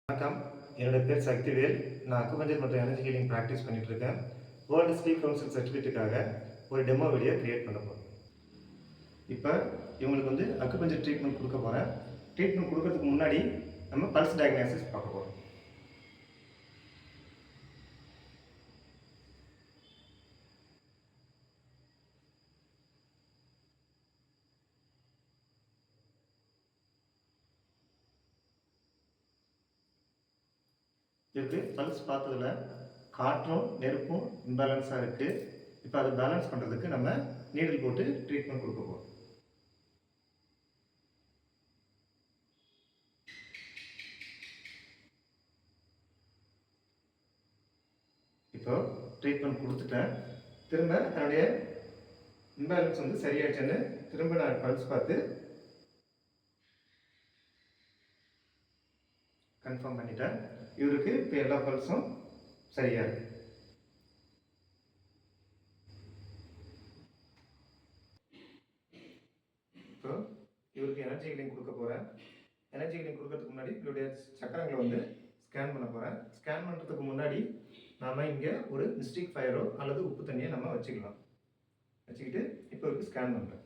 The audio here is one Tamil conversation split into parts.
வணக்கம். என்னோட பேர் சக்திவேல். நான் அக்குபஞ்சர் மற்றும் எனர்ஜி ஹீலிங் ப்ராக்டிஸ் பண்ணிட்டு இருக்கேன். வேர்ல்டு ஸ்லீப் கவுன்சில் சர்டிஃபிகேட்டுக்காக ஒரு டெமோ வீடியோ கிரியேட் பண்ண போகிறேன். இப்போ இவங்களுக்கு அக்குபஞ்சர் ட்ரீட்மெண்ட் கொடுக்க போகிறேன். ட்ரீட்மெண்ட் கொடுக்கறதுக்கு முன்னாடி நம்ம பல்ஸ் டயக்னாசிஸ் பார்க்க போகிறோம். இதுக்கு பல்ஸ் பார்த்ததுல காற்றும் நெருப்பும் இம்பேலன்ஸாக இருக்குது. இப்போ அதை பேலன்ஸ் பண்ணுறதுக்கு நம்ம நீடில் போட்டு ட்ரீட்மெண்ட் கொடுக்க போகிறோம். இப்போ ட்ரீட்மெண்ட் கொடுத்துட்டேன். திரும்ப என்னுடைய இம்பேலன்ஸ் சரியாயிடுச்சுன்னு திரும்ப நான் பல்ஸ் பார்த்து கன்ஃபார்ம் பண்ணிட்டேன். இவருக்கு இப்போ எல்லா பல்ஸும் சரியா இருக்கு. இப்போ இவருக்கு எனர்ஜி ஹீலிங் கொடுக்க போகிறேன். எனர்ஜி ஹீலிங் கொடுக்கறதுக்கு முன்னாடி இவருடைய சக்கரங்களை ஸ்கேன் பண்ண போகிறேன். ஸ்கேன் பண்ணுறதுக்கு முன்னாடி நாம் இங்கே ஒரு மிஸ்டிக் ஃபயரோ அல்லது உப்பு தண்ணியை நம்ம வச்சுக்கலாம். வச்சுக்கிட்டு இப்போ இவருக்கு ஸ்கேன் பண்ணுறேன்.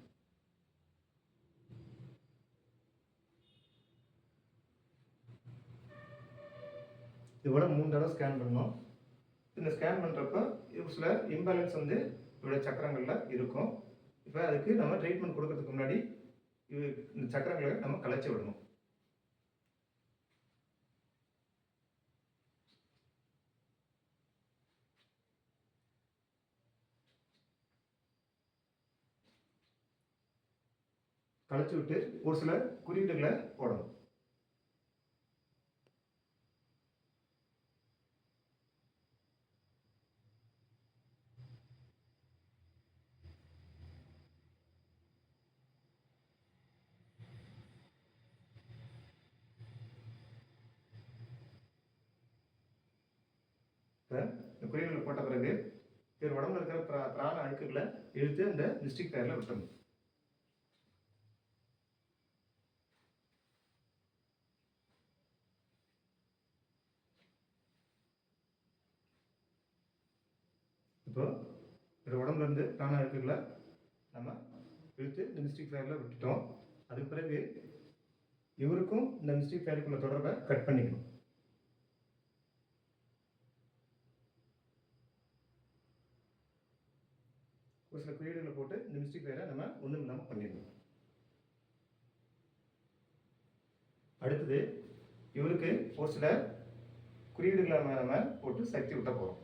இதோட 3 தடவை ஸ்கேன் பண்ணணும். இந்த ஸ்கேன் பண்ணுறப்ப சில இம்பேலன்ஸ் இவருடைய சக்கரங்களில் இருக்கும். இப்போ அதுக்கு நம்ம ட்ரீட்மெண்ட் கொடுக்கறதுக்கு முன்னாடி இந்த சக்கரங்களை நம்ம கலைச்சி விடணும். கலைச்சி விட்டு ஒரு சில குறியீடுகளை போடணும். இப்போ இந்த குறியீடுகளை போட்ட பிறகு இவர் உடம்புல இருக்கிற பிராண அழுக்குகளை இழுத்து இந்த மிஸ்டிக் ஃபயரில் விட்டுறணும். இப்போ இவர் உடம்புல இருந்து பிராண அழுக்குகளை நம்ம இழுத்து இந்த மிஸ்டிக் ஃபயரில் விட்டுட்டோம். அதுக்கு பிறகு இவருக்கும் இந்த மிஸ்டிக் ஃபயருக்குள்ள தொடர்பை கட் பண்ணிக்கணும். ஒரு சில குறியீடுகளை போட்டு இந்த மிஸ்டிக் ஃபயரை நம்ம ஒன்றும் இல்லாமல் பண்ணிடணும். அடுத்தது இவருக்கு ஒரு சில குறியீடுகளை நம்ம போட்டு சக்தி விட்ட போகிறோம்.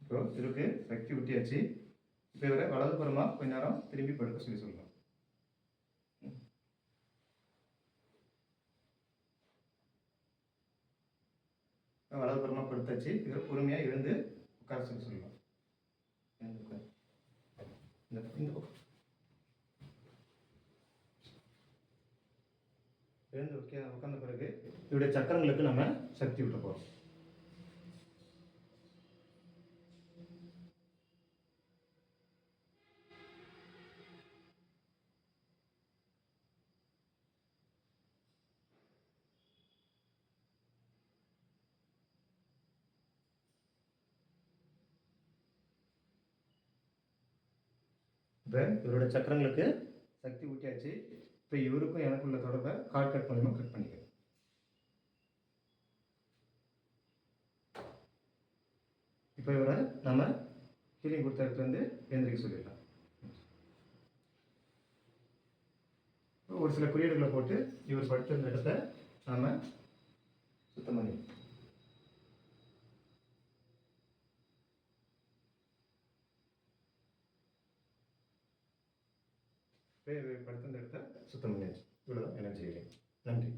இப்போ இவருக்கு சக்தி விட்டியாச்சு. இப்போ இவரை வலதுபுறமாக கொஞ்ச நேரம் திரும்பி படுக்க சொல்லலாம். வலதுபுறமாக படுத்தாச்சு. இவர் பொறுமையாக எழுந்து உட்கார சொல்லலாம். எழுந்து உட்கார்ந்த பிறகு இவருடைய சக்கரங்களுக்கு நம்ம சக்தி விட்ட போகிறோம். இப்போ இவரோட சக்கரங்களுக்கு சக்தி ஊட்டியாச்சு. இப்போ இவருக்கும் எனக்குள்ள தொடர்பை கார்ட் கட் மூலமாக கட் பண்ணிக்கிறேன். இப்போ இவரை நம்ம ஹீலிங் கொடுத்த இடத்துலேருந்து எழுந்திரிக்க சொல்லிடலாம். ஒரு சில குறியீடுகளை போட்டு இவர் படுத்திருந்த இடத்த நாம் சுத்தம் பண்ணி படுத்திருந்த இடத்த சுத்தம் பண்ணியாச்சு. இவ்வளோதான் எனர்ஜி ஹீலிங். நன்றி.